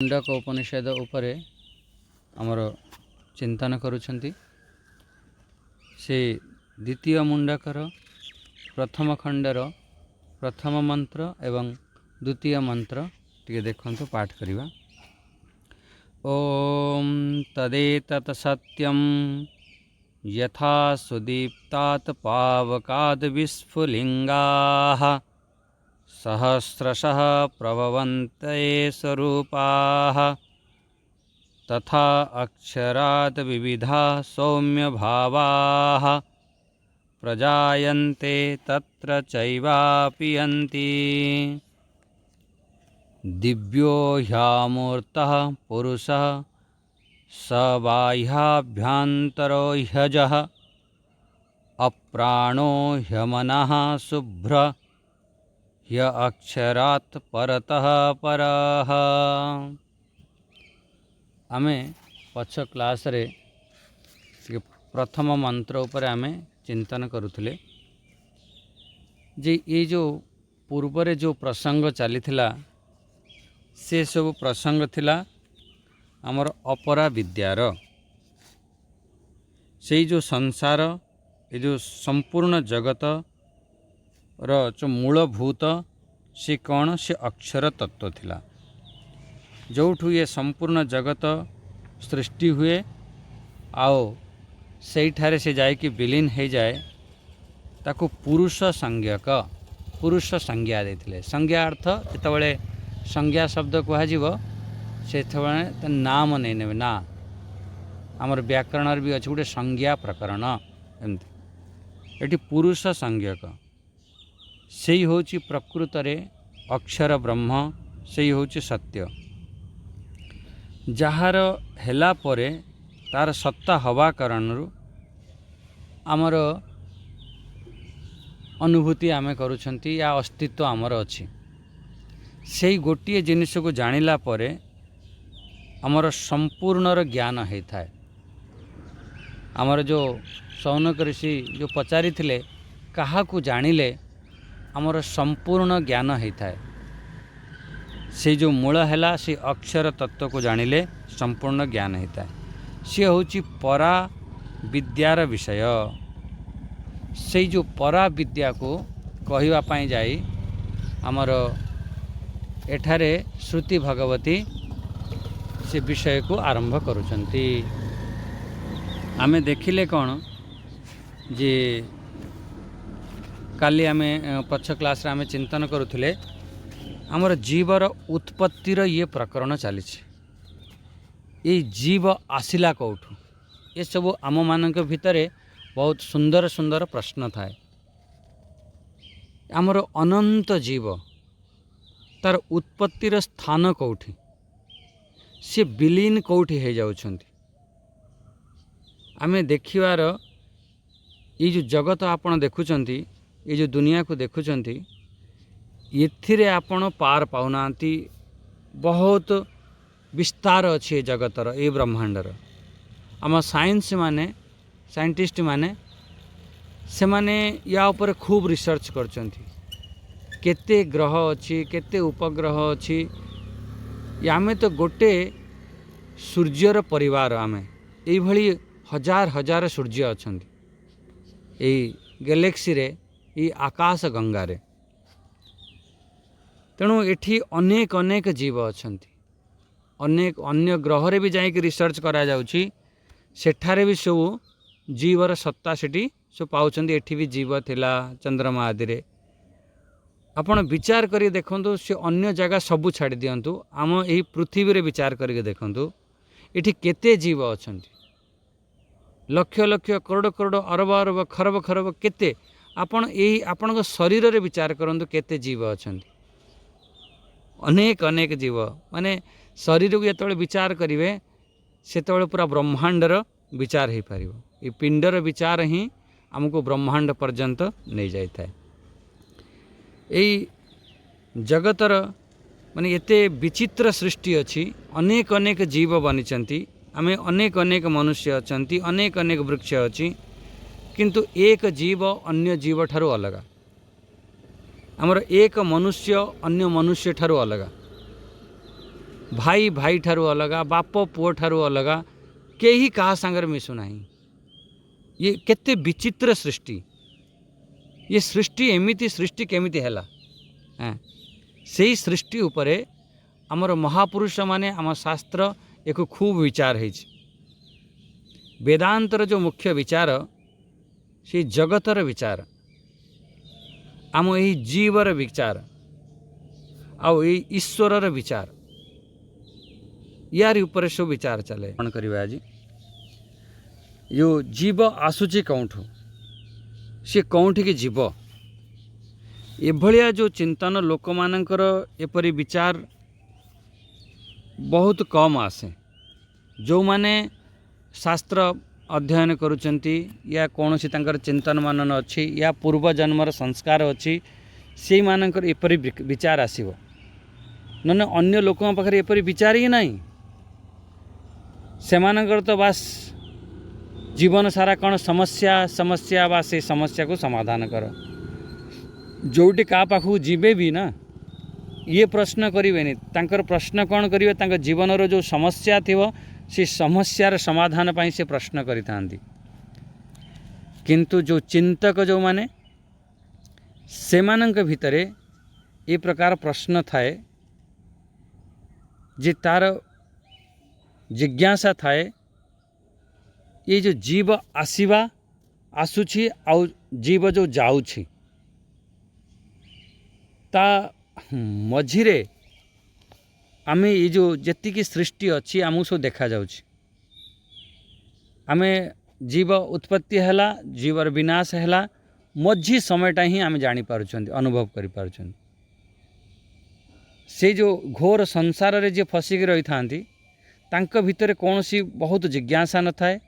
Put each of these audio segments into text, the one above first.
मुंडक उपनिषद उपरे आमर चिंतन करुछंती। से द्वितीय मुंडकर प्रथम खंडर प्रथम मंत्र एवं द्वितीय मंत्र टिके देखंतु पाठ करिवा। ओम तदेतत् सत्यं यथा सुदीप्तात् पावकाद् विस्फुलिंगाः सहस्रशः प्रभवन्ते स्वरूपाः तथा अक्षरात् विविधा सौम्य भावाः प्रजायन्ते तत्र चैवापि यन्ति। दिव्यो ह्यामूर्तः पुरुषः स बाह्याभ्यन्तरो ह्यजः अप्राणो ह्यमनः शुभ्र ह्य अक्षरात् परतः परः। आमे पछ क्लास रे प्रथम मंत्र उपर आमे चिंतन करुथिले जे ये जो पूर्व रे जो प्रसंग चली थिला से सब प्रसंग थिला हमर अपरा विद्यार से जो संसार ये जो संपूर्ण जगत रो जो मूलभूत से कौन से अक्षर तत्व थिला जोठू ये संपूर्ण जगत सृष्टि हुए आओ से ठारे से जाए कि विलीन हो जाए ताको पुरुष संज्ञक पुरुष संज्ञा देथिले। संज्ञा अर्थ जेतबेले संज्ञा शब्द कहुव से नाम नहीं ने ना आमर व्याकरण भी अच्छे गोटे संज्ञा प्रकरण एमती एटी पुरुष संज्ञक से होची प्रकृत रे अक्षर ब्रह्म से होची सत्य जार हेला परे तार सत्ता हवा कारणरू आमर अनुभूति आमे करुछंती या अस्तित्व आमर अछि। से गोटे जिनिस को जानिला परे आमर संपूर्णर ज्ञान होता है। आमर जो सौनक ऋषि जो पचारि थिले कहा को जानिले आमर संपूर्ण ज्ञान होता है। से जो मूल हैला से अक्षर तत्व को जानिले संपूर्ण ज्ञान होता है। से होची परा विद्यार विषय। से जो परा विद्या को कहिवा पाई जाई आमर एठारे श्रुति भगवती से विषय को आरंभ करुछंती। आमे देखिले कौन जे काली आमे पक्ष क्लास रे आमे चिंतन करुथिले आमर जीवर उत्पत्तिर ये प्रकरण चली ये जीव आसिला कौठू ये सब आम मानक भितरे बहुत सुंदर सुंदर प्रश्न थाए। आमर अनंत जीव तार उत्पत्तिर स्थान कौठी से विलीन कौठी हो जाउछंती। आमे देखिवार ये जो जगत आपण देखुचंती ये जो दुनिया को देखुचंती एथिरे आपण पार पाउनांती बहुत विस्तार अच्छे जगतर ए ब्रह्मांडर। आम साइंस माने साइंटिस्ट माने से माने या ऊपर खूब रिसर्च करचंती केते ग्रह अच्छी केते उपग्रह अच्छी। आमे तो गोटे सूर्यर परिवार आमे यही भली हजार हजार सूर्य अच्छंती यही गैलेक्सी रे ये आकाश गंगा रे। तेणु एठी अनेक अनेक जीव अच्छंती अनेक अन्य ग्रह रे भी जाइक रिसर्च करा जाउची सेठारे भी सब जीवर सत्ता सेठी सब पाउछंती। एठी भी जीव थिला चंद्रमा आदि रे आपण विचार करी देखंतु से अन्य जगह सबू छाड़ी दियंतु आम यही पृथ्वी रे विचार करी देखंतु एठी केते जीव अच्छंती लक्ष लक्ष करोड़ करोड़ अरब अरब खरब खरब केते आपण यही आपण शरीर रे विचार करंतु केते जीव अच्छंती अनेक अनेक जीव माने शरीर को जो विचार करेंगे से पूरा ब्रह्मांडर विचार हो पार ये पिंडर विचार ही आमको ब्रह्मांड पर्यंत नहीं जाए। यही जगतर माने एते विचित्र सृष्टि अच्छी अनेक अनेक जीव बनी आमे अनेक अनेक मनुष्य अच्छी अनेक अनेक वृक्ष अच्छी किंतु एक जीव अन्य जीव ठारू अलग आमर एक मनुष्य अन्य मनुष्य ठारू अलग भाई भाई ठारू अलगा, बाप पुओ ठारू अलगा, केही कहा सांगर मिशु नाही। ये केते विचित्र सृष्टि, ये सृष्टि एमिति सृष्टि केमिति हैला। से सृष्टि उपरे आमर महापुरुष माने आम शास्त्र एक खूब विचार है। वेदांतर जो मुख्य विचार से जगतर विचार, आम यही जीवर विचार आउ ईश्वर विचार, यार ऊपर सब विचार चले। कौन करवा आज यो जीव आसुची कौठू, सी कौठी की जीव, एभलिया जो चिंतन लोक मानकर एपरी विचार बहुत कम आसे। जो माने शास्त्र अध्ययन करुचंती या कौन सी तांकर चिंतन मनन अच्छी या पूर्व जन्मर संस्कार अच्छी, से मानकर एपरी विचार आसीबो। नने अन्य लोकों पाखरे एपरी विचार ही नहीं। सेमानकर तो बास जीवन सारा कौन समस्या समस्या बा से समस्या को समाधान कर, जोटी का पाखु जीवे भी ना ये प्रश्न करें, तांकर प्रश्न कौन करेंगे, तांकर जीवन रो जो समस्या थी से समस्यार समाधान पाई से प्रश्न करि थांती। किंतु जो चिंतक जो माने सेमानंक भितरे ये प्रकार प्रश्न थाए जे तार जिज्ञासा थाए, ये जो जीव आसीबा आसुछि आउ जीव जो जाउछि ता मझिरे आमे ये जो जेतिकी सृष्टि अच्छी आमु सब देखा जाउछि। आमे जीव उत्पत्ति हैला, जीवर विनाश हैला, मझी समयटा ही आमे जानी पारुछंती, अनुभव करि पारुछंती। से जो घोर संसार रे जे फसिक रही थांती तांक भितरे कौन सी बहुत जिज्ञासा न थाए।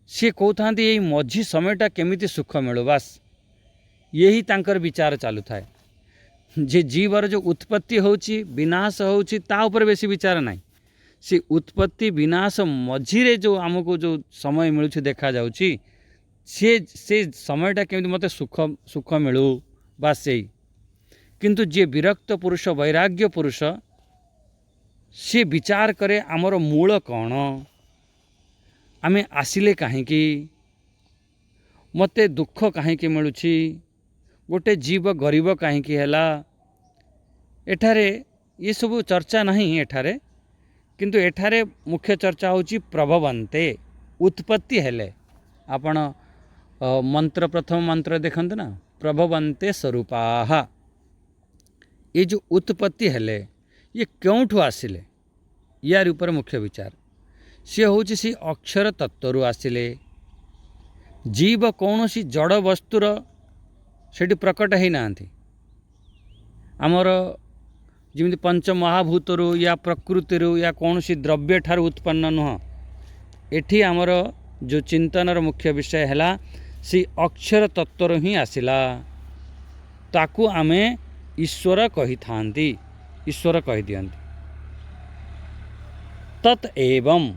सी कहते यही मझी समयटा केमिति सुख मिलू, बास यही तांकर विचार चालू थाए। जे जीवर जो उत्पत्ति होची विनाश होची ता ऊपर बेसी विचार नहीं। से उत्पत्ति विनाश मझिरे जो आमको जो समय मिलू देखा जाउची, से समयटा केमिति मते सुख सुख मिलू, बास से। किंतु जे विरक्त पुरुष वैराग्य पुरुष से विचार करे आमर मूल कौन, आमे आसिले काहेकि, मते दुख काहेकि मिलुछि, गोटे जीव गरीब काहेकि हैला। एठारे ये सब चर्चा नहीं एठारे, किंतु एठारे मुख्य चर्चा होची प्रभवन्ते, उत्पत्ति हेले। आपण मंत्र प्रथम मंत्र देखंत ना, प्रभवन्ते स्वरूपाः। ये जो उत्पत्ति हेले ये क्योंठु आसिले, यार ऊपर मुख्य विचार सी होची सी अक्षर तत्वरु आसिले। जीव कौन सी जड़ वस्तुर सेठी प्रकट है नांथी। आमर जिमिति पंच महाभूतरु या प्रकृतिरु या कौन सी द्रव्य ठार उत्पन्न नुह। एठी आमर जो चिंतनर मुख्य विषय हैला सी अक्षर तत्वर ही आसिला। ताकू आमे ईश्वर कही थांती, ईश्वर कही दियंती। तत् एवं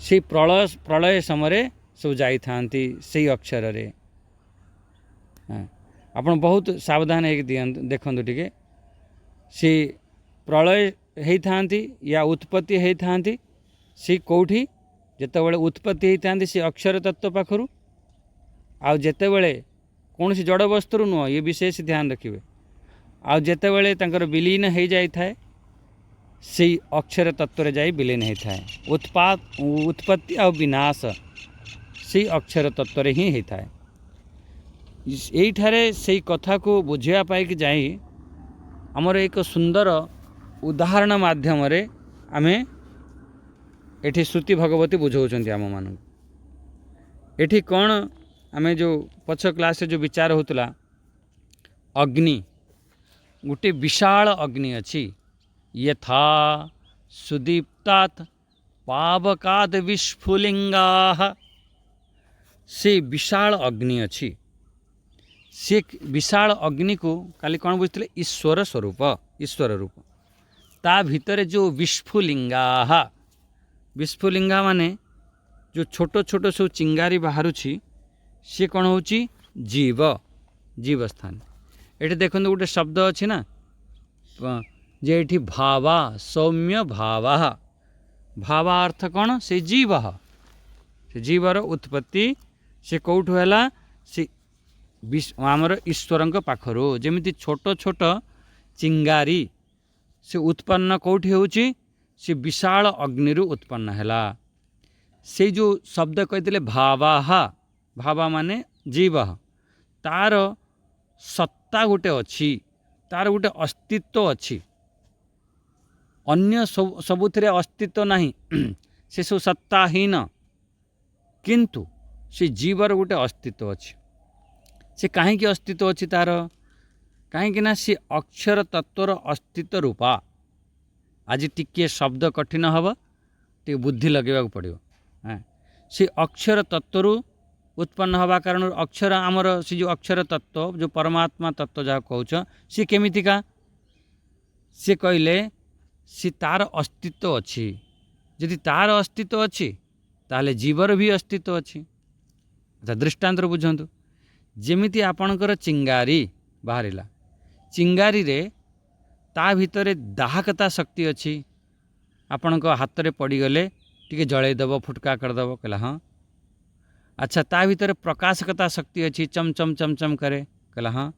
से प्रलय प्रलय समय सब जाई थांती से अक्षर रे। आपण बहुत सावधान है देखंतु टिके, से प्रलय है थांती या उत्पत्ति है थांती, से कोठी जेतेबेले उत्पत्ति है थांती से अक्षर तत्व पाखरु, आ जेतेबेले कौन सी जड़ वस्तु नुह, ये विशेष ध्यान रखिए। आ जेतेबेले तांकर विलीन हो जाई थाए से अक्षर तत्व जाई विलीन होता है। उत्पत्ति और विनाश से अक्षर तत्व ही होता है। यही से कथा को बुझा पाई जाई आमर एक सुंदर उदाहरण माध्यम आमे एठी श्रुति भगवती बुझाऊँच आम मान। एठी कौन आमे जो पछ क्लास जो विचार होतला, अग्नि गोटे विशाल अग्नि अच्छी, यथा सुदीप्तात् पावकात् विस्फुलिंगाः। से विशाल अग्नि अच्छी, से विशाल अग्नि को काली कौन बुझते ईश्वर स्वरूप, ईश्वर रूप। ता भितर जो विस्फुलिंगाः, विस्फुलिंगा माने जो छोट छोट सब चिंगारी बाहरुछि सी कौन होची जीव, जीव स्थान। ये देखो गोटे शब्द अच्छी ना, जे एठी भावा सौम्य भावा भावा अर्थ कौन से जीव से जीवर उत्पत्ति से कौठु है से आमर ईश्वर पाखर जमी छोट छोट चिंगारी से उत्पन्न कौटी होची से विशाल अग्नि उत्पन्न है से जो शब्द कहते भावा भावा माने जीव तार सत्ता गोटे अच्छी तार गोटे अस्तित्व अच्छी अन्य सबुथिरे अस्तित्व नहीं से सब सत्ताहीन किंतु से जीवर गोटे अस्तित्व अच्छी से कहीं अस्तित्व अच्छी तार कहीं सी अक्षर तत्वर अस्तित्व रूपा आज टिके शब्द कठिन हम टे बुद्धि लगे पड़ो हाँ से अक्षर तत्व उत्पन्न हवा कारण अक्षर आमर से जो अक्षर तत्व जो परमात्मा तत्व जहाँ कौच सी केमितिका सी कहले सी तार अस्तित्व अच्छी यदि तार अस्तित्व अच्छी ताले जीवर भी अस्तित्व अच्छी। अच्छा दृष्टांत बुझंतु जेमिति आपणकर चिंगारी बाहरिला चिंगारी रे ता भितरे दाहकता शक्ति अच्छी आपण हाथ में पड़गले टी जलईदेव फुटका करदेव कहला हाँ। अच्छा ता भितर प्रकाशकता शक्ति अच्छी चमचम चमचम करे कहला हाँ।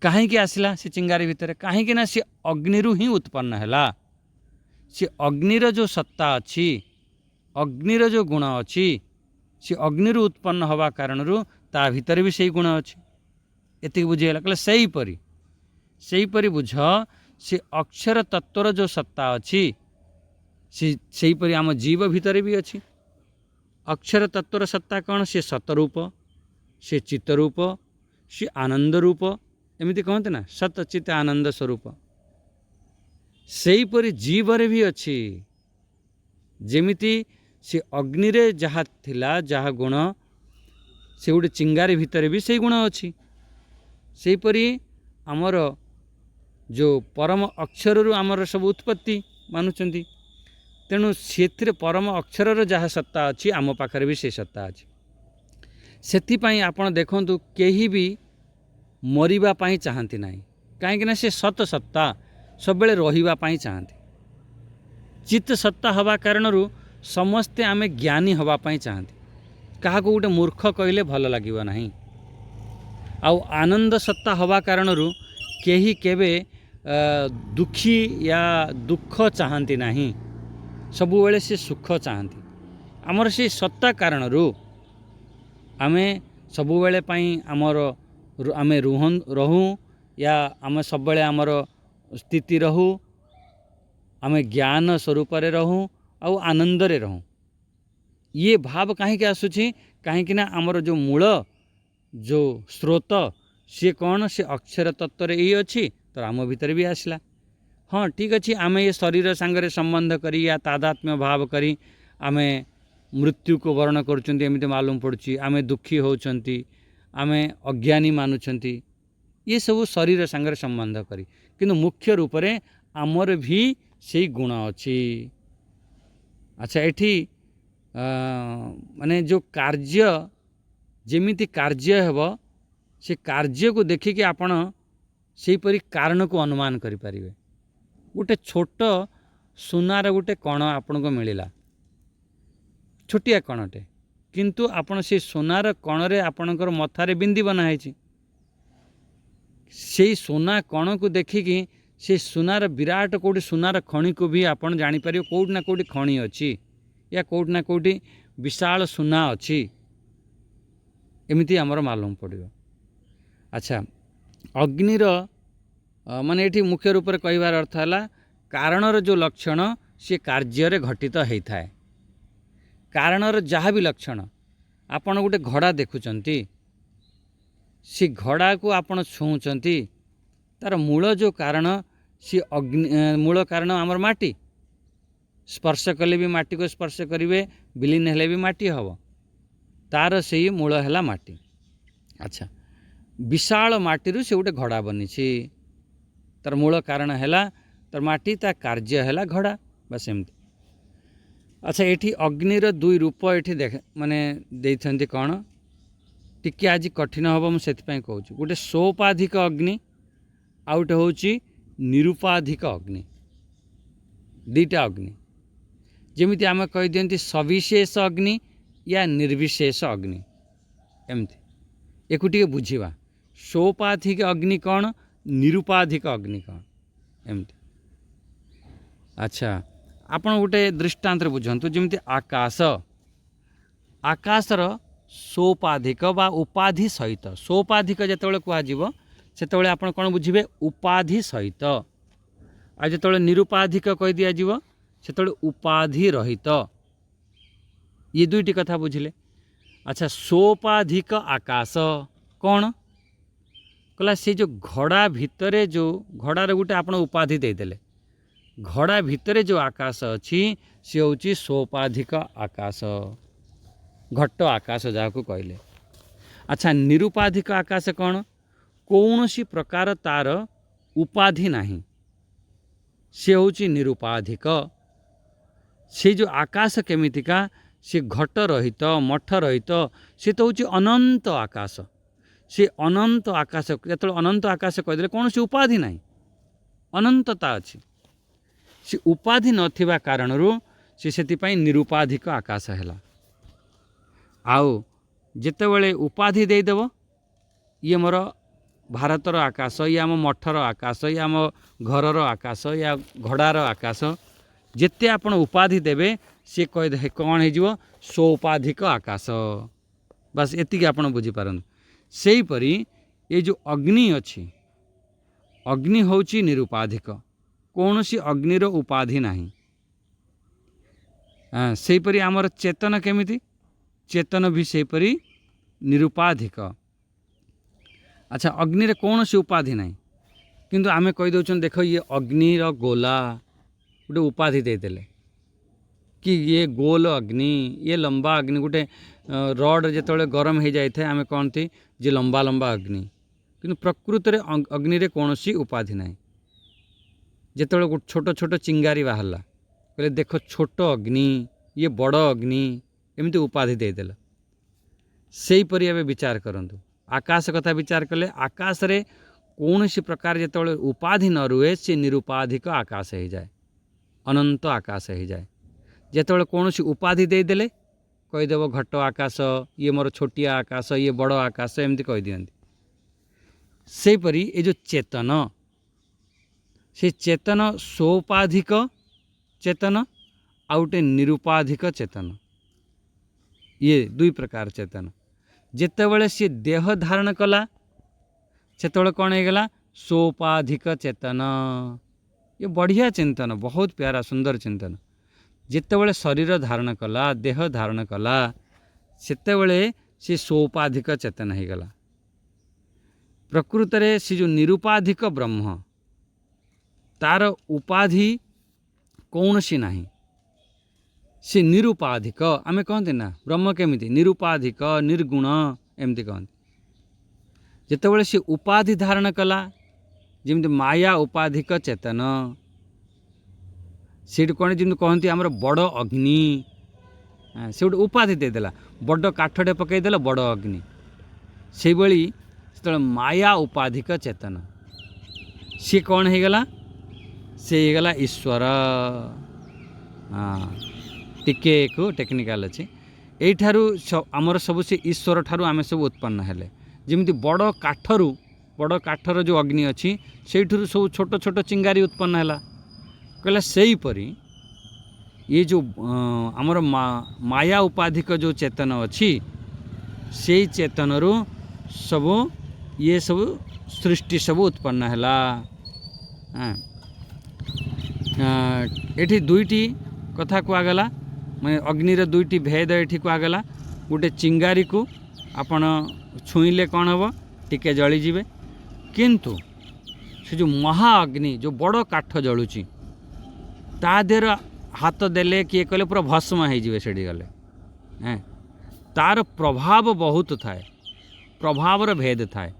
कहीं आसला से चिंगारी भितर कहीं ना सी अग्निरु ही उत्पन्न है सी अग्निर जो सत्ता अच्छी अग्निर जो गुण अच्छी सी अग्निरु उत्पन्न हवा कारणरू ता भितर भी सही गुण अच्छी एति बुझीगला कहले सहीपरी बुझ से अक्षर तत्वर जो सत्ता अच्छी सहीपरी आम जीव भितर भी अच्छी अक्षर तत्वर सत्ता कौन से सतरूप से चित्तरूप से आनंद रूप एमती कहते ना सत चित्त आनंद स्वरूप सहीपरी जीवरे भी अच्छी जेमिति से अग्नि रे जहाँ थिला जहाँ गुण से गोटे चिंगारी भितर भी सही गुण अच्छी सहीपरी आमर जो परम अक्षर आमर सब उत्पत्ति मानुचंती तेणु से परम अक्षर जहाँ सत्ता अच्छी आम पाखरे भी से सत्ता अच्छी से आपण देखंतु केही भी मरिबा पाई चाहती नहीं कहीं से सत सत्ता सब बेले रहिबा पाई चाहती चित्त सत्ता हवा कारणरू समस्ते आमे ज्ञानी हवा पाई चाहती क्या गोटे मूर्ख कहले भल लगिबो नहीं आउ आनंद सत्ता हवा कारणरू केही केबे दुखी या दुख चाहती नहीं सबु बेले से सुख चाहती आमर से सत्ता कारणरू आमे सबु बेले पाई आमर आमे रहूँ या आम सब बेले आमर स्थिति रहू आमे ज्ञान स्वरूप रहूँ आउ आनंद रे रहूँ ये भाव कहीं आसूची कहीं आमर जो मूल जो स्रोत सी कौन से अक्षर तत्व ये अच्छी तो आम भीतर भी आसला हाँ ठीक अच्छे आम ये शरीर सांगरे संबंध करी या तादात्म्य भाव करी आमे मृत्यु को वर्ण करुँच मालूम पड़ुची आमे दुखी होचंती आमे अज्ञानी मानुछंती ये सब शरीर सांगरे संबंध करी किंतु मुख्य रूप से आमर भी से गुण अच्छी। अच्छा एठी माने जो कार्य जेमिति कार्य हेबो से कार्य को देखिकी आपण सेहीपरि कारण को अनुमान करिपारिबे गोटे छोट सुनार गोटे कण आपण को मिलिला छोटिया कणटे किंतु आपण से सोनार कणरे आपणकर मथारे बिंदी बना है से सोना कण को देखिकी से सुनार विराट कोटी सुनार खणी को भी आपण जानीपर कौटि ना कौटि खणी अच्छी या कौटि ना कौटि विशाल सुना अच्छी एमती आमर मालूम पड़ो। अच्छा अग्निर माने एठी मुख्य रूप से कहबार अर्थ है कारणर जो लक्षण सी कार्य घटित होता है कारणर जहाँ भी लक्षण आपण गोटे घड़ा देखुचंती सी घड़ा को आपण छुँचंती तार मूल जो कारण सी अग्नि मूल कारण आमर माटी स्पर्श कले भी माटी को स्पर्श करेंगे विलीन हेले भी माटी हम तार से मूल है माटी। अच्छा विशाल माटी से गोटे घड़ा बनी तार मूल कारण है तार माटी ता कार्य है घड़ा बस एमती। अच्छा एठी अग्निर दुई रूप एठी देख माने देइथंती कौन टिके आज कठिन हम से कहूँ गोटे सोपाधिक अग्नि आउटे हूँ निरुपाधिक अग्नि दुईटा अग्नि जमी आम कही दिखती सविशेष अग्नि या निर्विशेष अग्नि एमती एक बुझा सोपाधिक अग्नि कौन निरुपाधिक अग्नि कौन एमती। अच्छा आपण गोटे दृष्टांत बुझंतु जमी आकाश आकाशर सोपाधिक बा उपाधि सहित सोपाधिक जिते कह से आप कौन बुझे उपाधि सहित आ जो निरुपाधिक कह दिज्व से उपाधि रहित ये दुईटी कथा बुझिले। अच्छा सोपाधिक आकाश कौन कहला से जो घड़ा भितर जो घड़ार गोटे आप उपाधि देदेले घड़ा भितर जो आकाश अच्छी सी हूँ सोपाधिक आकाश घट्ट आकाश जहाँ को कहले। अच्छा निरुपाधिक आकाश कौन कौन सी प्रकार तार उपाधि नहीं सी हूँ निरुपाधिक से जो आकाश केमितिका सी घट रहित मठ रहित सी तो हूँ अनंत आकाश से अनंत आकाश जो अनंत आकाश कहीदे कौन सी उपाधि नहीं अनंतता अच्छी से उपाधि नथिबा कारणरू से निरुपाधिक आकाश है। आउ जितेबले उपाधि देदेव ये मोर भारतर आकाश या आम मठर आकाश या आम घरर आकाश या घड़ार आकाश जिते आपण उपाधि देवे सी कह कौन हो सोपाधिक आकाश बस एतिक आप बुझीपार। से परी ये जो अग्नि अच्छी अग्नि होची निरुपाधिक कौन सी अग्निर उपाधि नहीं से परी आमर चेतन केमिति चेतन भी से परी निरुपाधिक। अच्छा अग्नि रे कौन सी उपाधि नहीं किंतु आमे कही दौन देख ये अग्निर गोला गोटे उपाधि देदेले कि ये गोल अग्नि ये लंबा अग्नि गोटे रड जो गरम हो जाए थे आमे कहती जे लंबा लंबा अग्नि किंतु प्रकृत रे अग्नि रे कौन सी उपाधि नहीं जिते छोट छोट चिंगारी बाहरला कहले देख छोट अग्नि ये बड़ अग्नि एमती उपाधि देदेल। से परी एवं विचार करंतु आकाश कथा विचार कले आकाश रे कौन सी प्रकार जिते उपाधि न रुए से निरुपाधिक आकाश हो जाए अनंत आकाश हो जाए जिते कौन सी उपाधि देदेले कहीदेव घट आकाश ये मोर छोटिया आकाश ये बड़ आकाश एमती कह दियंती। से परी ये जो चेतन से चेतन सोपाधिक चेतन आउटे निरुपाधिक चेतन ये दुई प्रकार चेतन जितेबले सी देह धारण कला से कौन हो गला सोपाधिक चेतन ये बढ़िया चिंतन बहुत प्यारा सुंदर चिंतन जितेबले शरीर धारण कला देह धारण कला सेतेबले सी सोपाधिक चेतन हो गला। प्रकृत रे सी जो निरुपाधिक ब्रह्म तार उपाधि कौन सी नहीं से निरुपाधिक आमे कहते ना ब्रह्म केमिति निरुपाधिक निर्गुण एमती कहते जितेबले सी उपाधि धारण कला जमी माया उपाधिक चेतन से कौन जमी कहती आमर बड़ अग्नि से गोटे उपाधि देदेला बड़ काठटे पकईदेला बड़ अग्नि से भली से माया उपाधिक चेतन सी कौन हो गला से गला ईश्वर। हाँ टिके एक टेक्निकाल अच्छे यठारू आमर सब से ईश्वर ठारू आमे सब उत्पन्न हेले जमी बड़ काठर जो अग्नि अच्छी से सब छोट छोट चिंगारी उत्पन्न है कहला से परी ये जो आमर माया उपाधिक जो चेतन अच्छी से चेतन रू सब ये सब सृष्टि सब उत्पन्न है। एठी दुईटी कथा कहगला मैं अग्निर दुईटी भेद एठी कहगला गोटे चिंगारी को आपण छुईले कौन हम टिके जलीजे किंतु से जो महाअग्नि जो बड़ काठ जलुची ता देर हाथ देले किए कले पूरा भस्म हो से गले तार प्रभाव बहुत थाए प्रभावर भेद थाए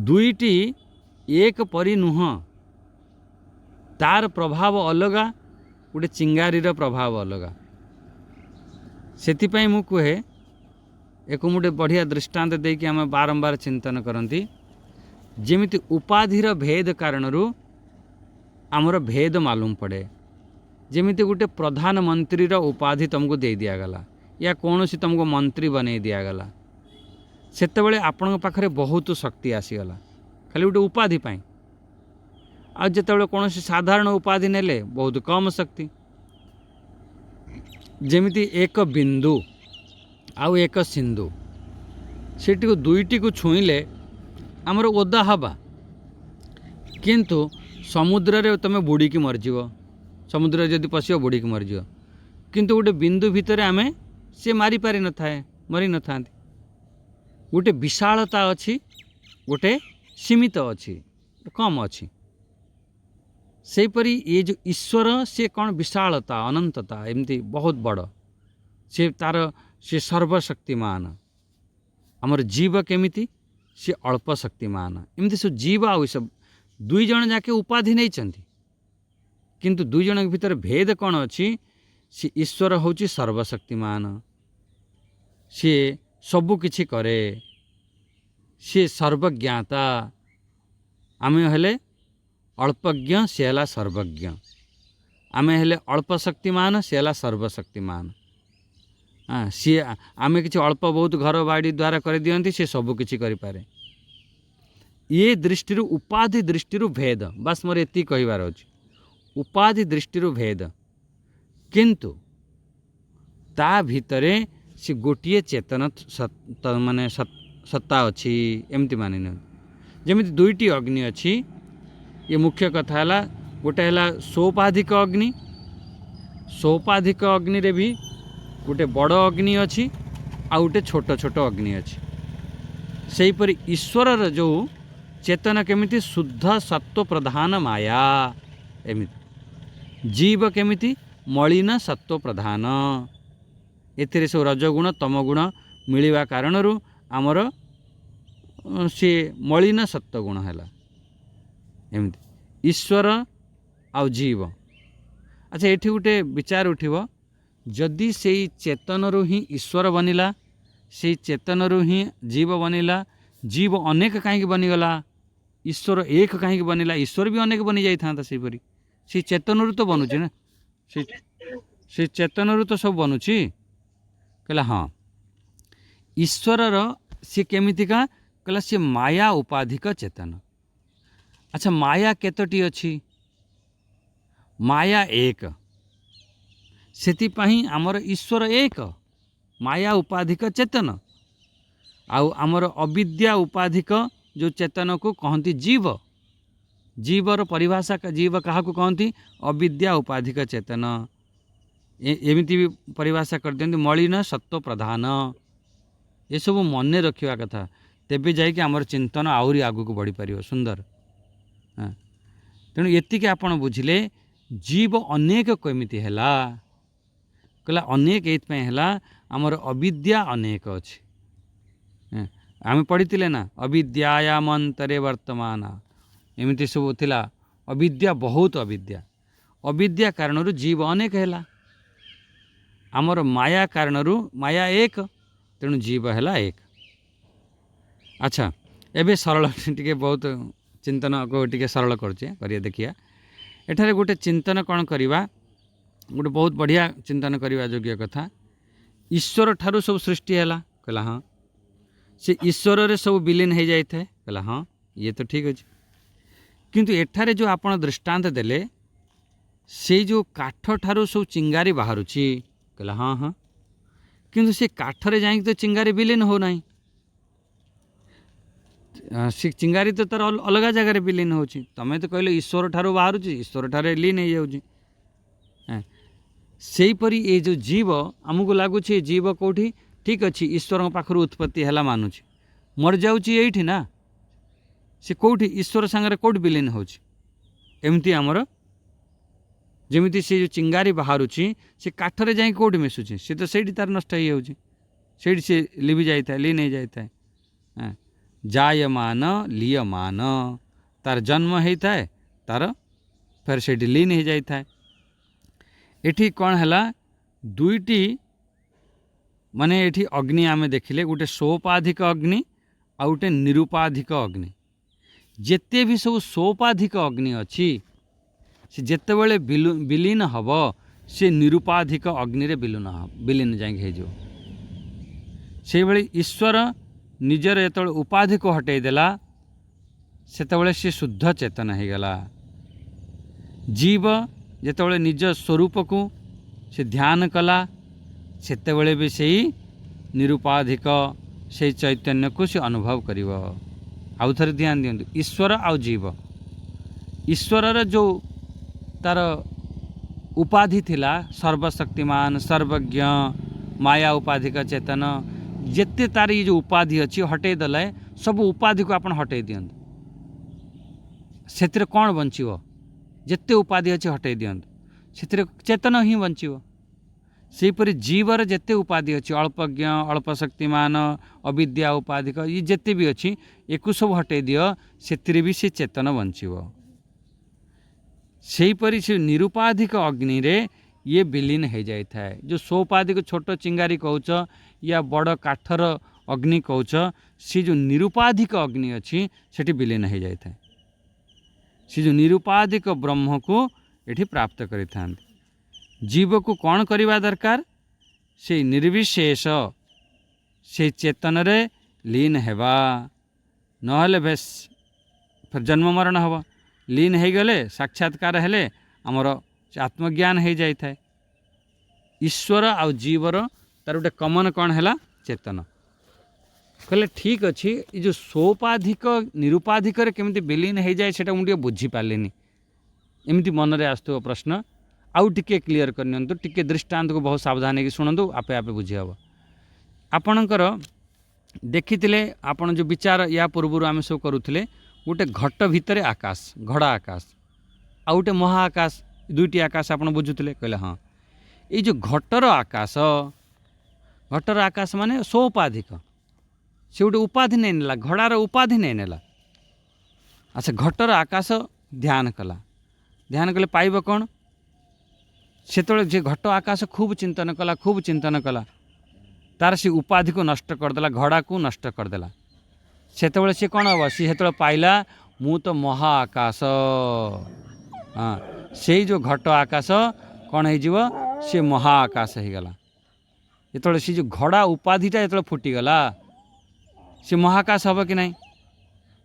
दुईटी एक परी नुह तार प्रभाव अलगा गोटे चिंगारीर प्रभाव अलगा से मु कहे एक गोटे बढ़िया दृष्टांत देकी आम बारंबार चिंतन करती जेमिति उपाधिर भेद कारणरू आमर भेद मालूम पड़े। जेमिति गोटे प्रधानमंत्री उपाधि तुमको दे दिगला या कौन सी तुमको मंत्री बन दिगला सेतबेले आपण पाखरे बहुत शक्ति आसीगला खाली गोटे उपाधि पाई। आ जितेबाला कौन साधारण उपाधि नेले बहुत कम शक्ति। जेमिति एक बिंदु आउ एक सिंधु सेटी को दुईटी को छुईले आमर ओदा हवा किंतु समुद्र रे तुम बुड़ी की मरजीव समुद्र जदि पशिव बुड़ी की मरजीव किंतु गोटे बिंदु भितर आमे से मारी पारि न थाए मरी न थांती। गोटे विशालता अच्छी गोटे सीमित अच्छी कम अच्छी सेपरी ये जो ईश्वर से कौन विशालता अनंतता एमती बहुत बड़ से तार से सर्वशक्तिमान। आमर जीव केमिति से अल्प शक्तिमान एमती सब जीव आ सब दुई जन जाके उपाधि नहीं चंती किंतु दुई जन भीतर भेद कौन अच्छी सी ईश्वर होची सर्वशक्तिमान सी सबु किछि करे सी सर्वज्ञाता आमे हेले अल्पज्ञ सी है सर्वज्ञ आमे हेले अल्प शक्तिमान सी है सर्वशक्तिमान। हाँ सी आमे किछि अल्प बहुत घर बाड़ी द्वारा कर दियंती सी सबु किछि करि पारे। ये दृष्टि उपाधि दृष्टि भेद बस मोर एति कहिबार अछि उपाधि दृष्टि भेद किंतु ता भितरे सी गोटिए चेतन माने सत्ता अच्छी एमती मानि न जेमिति दुईटी अग्नि अच्छी। ये मुख्य कथा है गोटे है सोपाधिक अग्नि सोपाधिक अग्नि रे भी गोटे बड़ अग्नि अच्छी आ गोटे छोट छोट अग्नि अच्छी। सेही परि ईश्वर जो चेतन केमिति शुद्ध सत्व प्रधान माया एमिति जीव केमिति मलिन सत्व प्रधान एथिरे सब रजगुण तमगुण मिलिबा कारणरू आमर से मलिन सत्व गुण है एमती ईश्वर आउ जीव। अच्छा एठी गोटे विचार उठिब जदि से चेतनरू ही ईश्वर बनिला से चेतनरू ही जीव बनिला जीव अनेक कहीं बनीगला ईश्वर एक कहीं बनिला ईश्वर भी अनेक बनी जाता सेपरी से चेतनरू तो बनूची ना से चेतनरू तो सब बनूची कहला हाँ ईश्वर सी केमितिका कहला सी माया उपाधिक चेतन। अच्छा माया केतोटी अच्छी माया एक सेतिपाही आमर ईश्वर एक माया उपाधिक चेतन आउ आमर अविद्या उपाधिक जो चेतन को कहती जीव जीवर परिभाषा जीव क्या कहती अविद्या उपाधिक चेतन एमती भी परिभाषा कर दियंती मलिन सत्व प्रधान ये सब मन रखा कथा तेबे जाइए आमर चिंतन आहरी आगू को बढ़ी पार सुंदर। हाँ तेणु एतिके आपण बुझिले जीव अनेक केमिति हैला कहला अनेक एइथपै हैला आमर अविद्या अनेक अछि। आमे पढ़िथिले ना अविद्यायामंतरे वर्तमान एमिति सब थिला अविद्या बहुत अविद्या अविद्या कारणरू जीव अनेक हैला आमर माया कारणरू माया एक तेणु जीव हैला एक। अच्छा एबे सरल टिके बहुत चिंतन को टिके सरल करिए देखिया एठारे गोटे चिंतन कौन करिवा गोटे बहुत बढ़िया चिंतन करिवा योग्य कथा ईश्वर ठारू सब सृष्टि हैला कहला हाँ से ईश्वर रे सब विलीन हो जाए कहला हाँ ये तो ठीक अच्छे किंतु एठारे जो आपण दृष्टांत देले से जो काठ ठारू सब चिंगारी बाहरुची कहला हाँ हाँ किंतु से काठरे जाइक तो चिंगारी विलीन हो नहीं से चिंगारी तो तार अलग जगह विलीन हो तमें तो कहले ईश्वर ठारू बाहर ईश्वर ठारे लीन हो जाऊँ से परी ये जो जीव आमको लगुच जीव कौटी ठीक अच्छे ईश्वर पाखर उत्पत्ति है मानुची मर जाऊँगी ये ना से कौटी ईश्वर सांगे कौट विलीन होमती आमर जमी से जो चिंगारी बाहरुची से काठरे जाए कौट मिसुची सी तो सही तार नष्ट हो से लिभि जाए लीन हो जाए जायमान लीयमान तार जन्म होता है तार फिर से लीन हो जाए एठी कौन है दुईटी माने एठी अग्नि आमे देखिले गोटे सोपाधिक अग्नि आ गोटे निरुपाधिक अग्नि ଯେତେ ବି ସବୁ ସୋପାଧିକ ଅଗ୍ନି ଅଛି ସେ ଯେତେବେଳେ ବିଲୀନ ହେବ ସେ ନିରୁପାଧିକ ଅଗ୍ନିରେ ବିଲୀନ ଯାଇକି ହେଇଯିବ। ସେଇଭଳି ଈଶ୍ୱର ନିଜର ଯେତେବେଳେ ଉପାଧିକୁ ହଟେଇ ଦେଲା ସେତେବେଳେ ସେ ଶୁଦ୍ଧ ଚେତନ ହେଇଗଲା। ଜୀବ ଯେତେବେଳେ ନିଜ ସ୍ୱରୂପକୁ ସେ ଧ୍ୟାନ କଲା ସେତେବେଳେ ବି ସେଇ ନିରୁପାଧିକ ସେଇ ଚୈତନ୍ୟକୁ ସେ ଅନୁଭବ କରିବ। ଆଉ ଥରେ ଧ୍ୟାନ ଦିଅନ୍ତୁ, ଈଶ୍ୱର ଆଉ ଜୀବ, ଈଶ୍ୱରର ଯେଉଁ ତାର ଉପାଧି ଥିଲା ସର୍ବଶକ୍ତିମାନ, ସର୍ବଜ୍ଞ, ମାୟା ଉପାଧିକ ଚେତନ, ଯେତେ ତାର ଏଇ ଯେଉଁ ଉପାଧି ଅଛି ହଟେଇ ଦେଲେ, ସବୁ ଉପାଧିକୁ ଆପଣ ହଟେଇ ଦିଅନ୍ତୁ, ସେଥିରେ କ'ଣ ବଞ୍ଚିବ? ଯେତେ ଉପାଧି ଅଛି ହଟେଇ ଦିଅନ୍ତୁ, ସେଥିରେ ଚେତନ ହିଁ ବଞ୍ଚିବ। ସେହିପରି ଜୀବର ଯେତେ ଉପାଧି ଅଛି, ଅଳ୍ପଜ୍ଞ, ଅଳ୍ପ ଶକ୍ତିମାନ, ଅବିଦ୍ୟା ଉପାଧିକ, ଇଏ ଯେତେ ବି ଅଛି ଏକୁ ସବୁ ହଟେଇ ଦିଅ, ସେଥିରେ ବି ସେ ଚେତନ ବଞ୍ଚିବ। ସେହିପରି ସେ ନିରୁପାଧିକ ଅଗ୍ନିରେ ଇଏ ବିଲୀନ ହୋଇଯାଇଥାଏ। ଯେଉଁ ସୋପାଧିକ ଛୋଟ ଚିଙ୍ଗାରି କହୁଛ ୟା ବଡ଼ କାଠର ଅଗ୍ନି କହୁଛ, ସେ ଯେଉଁ ନିରୁପାଧିକ ଅଗ୍ନି ଅଛି ସେଠି ବିଲୀନ ହୋଇଯାଇଥାଏ। ସେ ଯେଉଁ ନିରୁପାଧିକ ବ୍ରହ୍ମକୁ ଏଠି ପ୍ରାପ୍ତ କରିଥାନ୍ତି। ଜୀବକୁ କ'ଣ କରିବା ଦରକାର? ସେଇ ନିର୍ବିଶେଷ ସେଇ ଚେତନରେ ଲୀନ ହେବା, ନହେଲେ ବେଶ ଜନ୍ମ ମରଣ ହେବ। ଲୀନ ହେଇଗଲେ, ସାକ୍ଷାତକାର ହେଲେ ଆମର ଆତ୍ମଜ୍ଞାନ ହେଇଯାଇଥାଏ। ଈଶ୍ୱର ଆଉ ଜୀବର ତାର ଗୋଟେ କମନ୍ କ'ଣ ହେଲା? ଚେତନ। କହିଲେ ଠିକ୍ ଅଛି, ଏ ଯେଉଁ ସୋପାଧିକ ନିରୁପାଧିକରେ କେମିତି ବିଲୀନ ହେଇଯାଏ ସେଇଟା ମୁଁ ଟିକେ ବୁଝିପାରିଲିନି। ଏମିତି ମନରେ ଆସୁଥିବ ପ୍ରଶ୍ନ, ଆଉ ଟିକେ କ୍ଲିଅର କରିନିଅନ୍ତୁ, ଟିକେ ଦୃଷ୍ଟାନ୍ତକୁ ବହୁତ ସାବଧାନ ହେଇକି ଶୁଣନ୍ତୁ, ଆପେ ଆପେ ବୁଝିହେବ। ଆପଣଙ୍କର ଦେଖିଥିଲେ, ଆପଣ ଯେଉଁ ବିଚାର ୟା ପୂର୍ବରୁ ଆମେ ସବୁ କରୁଥିଲେ, ଗୋଟେ ଘଟ ଭିତରେ ଆକାଶ, ଘଡ଼ା ଆକାଶ, ଆଉ ଗୋଟେ ମହାଆକାଶ, ଦୁଇଟି ଆକାଶ ଆପଣ ବୁଝୁଥିଲେ। କହିଲେ ହଁ, ଏଇ ଯେଉଁ ଘଟର ଆକାଶ ମାନେ ସୋପାଧିକ, ସେ ଗୋଟେ ଉପାଧି ନେଇନେଲା, ଘୋଡ଼ାର ଉପାଧି ନେଇନେଲା। ଆଚ୍ଛା, ଘଟର ଆକାଶ ଧ୍ୟାନ କଲା, ଧ୍ୟାନ କଲେ ପାଇବ କ'ଣ? ସେତେବେଳେ ଯେ ଘଟ ଆକାଶ ଖୁବ୍ ଚିନ୍ତନ କଲା, ତାର ସେ ଉପାଧିକୁ ନଷ୍ଟ କରିଦେଲା, ଘୋଡ଼ାକୁ ନଷ୍ଟ କରିଦେଲା। ସେତେବେଳେ ସେ କ'ଣ ହେବ? ସେ ସେତେବେଳେ ପାଇଲା ମୁଁ ତ ମହାଆକାଶ। ହଁ, ସେଇ ଯେଉଁ ଘଟ ଆକାଶ କ'ଣ ହେଇଯିବ? ସେ ମହାଆକାଶ ହେଇଗଲା। ଯେତେବେଳେ ସେ ଯେଉଁ ଘୋଡ଼ା ଉପାଧିଟା ଯେତେବେଳେ ଫୁଟିଗଲା, ସେ ମହାକାଶ ହେବ କି ନାହିଁ?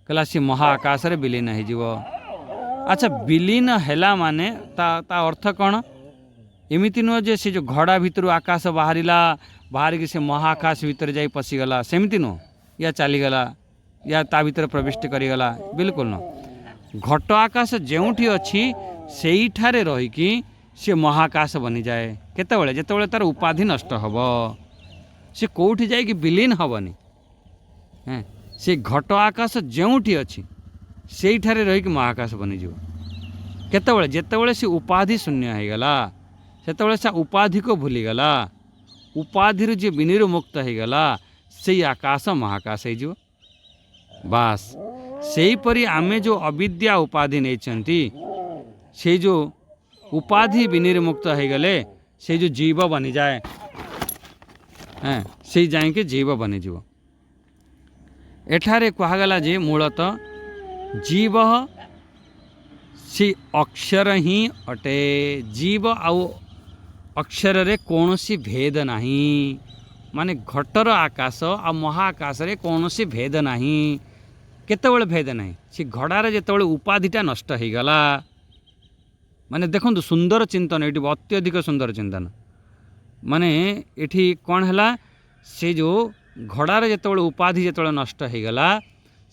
କହିଲା ସେ ମହାଆକାଶରେ ବିଲୀନ ହେଇଯିବ। ଆଚ୍ଛା, ବିଲୀନ ହେଲା ମାନେ ତା ଅର୍ଥ କ'ଣ? ଏମିତି ନୁହଁ ଯେ ସେ ଯେଉଁ ଘୋଡ଼ା ଭିତରୁ ଆକାଶ ବାହାରିକି ସେ ମହାକାଶ ଭିତରେ ଯାଇ ପଶିଗଲା, ସେମିତି ନୁହଁ, ୟା ଚାଲିଗଲା, ୟା ତା ଭିତରେ ପ୍ରବିଷ୍ଟ କରିଗଲା, ବିଲକୁଲ ନୁହଁ। ଘଟ ଆକାଶ ଯେଉଁଠି ଅଛି ସେଇଠାରେ ରହିକି ସେ ମହାକାଶ ବନିଯାଏ। କେତେବେଳେ? ଯେତେବେଳେ ତାର ଉପାଧି ନଷ୍ଟ ହେବ। ସେ କେଉଁଠି ଯାଇକି ବିଲୀନ ହେବନି। ସେ ଘଟ ଆକାଶ ଯେଉଁଠି ଅଛି ସେଇଠାରେ ରହିକି ମହାକାଶ ବନିଯିବ। କେତେବେଳେ? ଯେତେବେଳେ ସେ ଉପାଧି ଶୂନ୍ୟ ହେଇଗଲା, ସେତେବେଳେ ସେ ଉପାଧିକୁ ଭୁଲିଗଲା, ଉପାଧିରୁ ଯିଏ ବିନିର୍ମୁକ୍ତ ହେଇଗଲା, ସେଇ ଆକାଶ ମହାକାଶ ହେଇଯିବ। ବାସ୍ ସେହିପରି ଆମେ ଯେଉଁ ଅବିଦ୍ୟା ଉପାଧି ନେଇଛନ୍ତି, ସେଇ ଯେଉଁ ଉପାଧି ବିନିର୍ମୁକ୍ତ ହେଇଗଲେ ସେଇ ଯେଉଁ ଜୀବ ବନିଯାଏ, ସେଇ ଯାଇକି ଜୀବ ବନିଯିବ। ଏଠାରେ କୁହାଗଲା ଯେ ମୂଳତଃ ଜୀବ ସେ ଅକ୍ଷର ହିଁ ଅଟେ। ଜୀବ ଆଉ ଅକ୍ଷରରେ କୌଣସି ଭେଦ ନାହିଁ। ମାନେ ଘଟର ଆକାଶ ଆଉ ମହାକାଶରେ କୌଣସି ଭେଦ ନାହିଁ। କେତେବେଳେ ଭେଦ ନାହିଁ? ସେ ଘୋଡ଼ାରେ ଯେତେବେଳେ ଉପାଧିଟା ନଷ୍ଟ ହେଇଗଲା, ମାନେ ଦେଖନ୍ତୁ ସୁନ୍ଦର ଚିନ୍ତନ, ଏଠି ଅତ୍ୟଧିକ ସୁନ୍ଦର ଚିନ୍ତନ। ମାନେ ଏଠି କ'ଣ ହେଲା? ସେ ଯେଉଁ ଘୋଡ଼ାରେ ଯେତେବେଳେ ଉପାଧି ଯେତେବେଳେ ନଷ୍ଟ ହେଇଗଲା,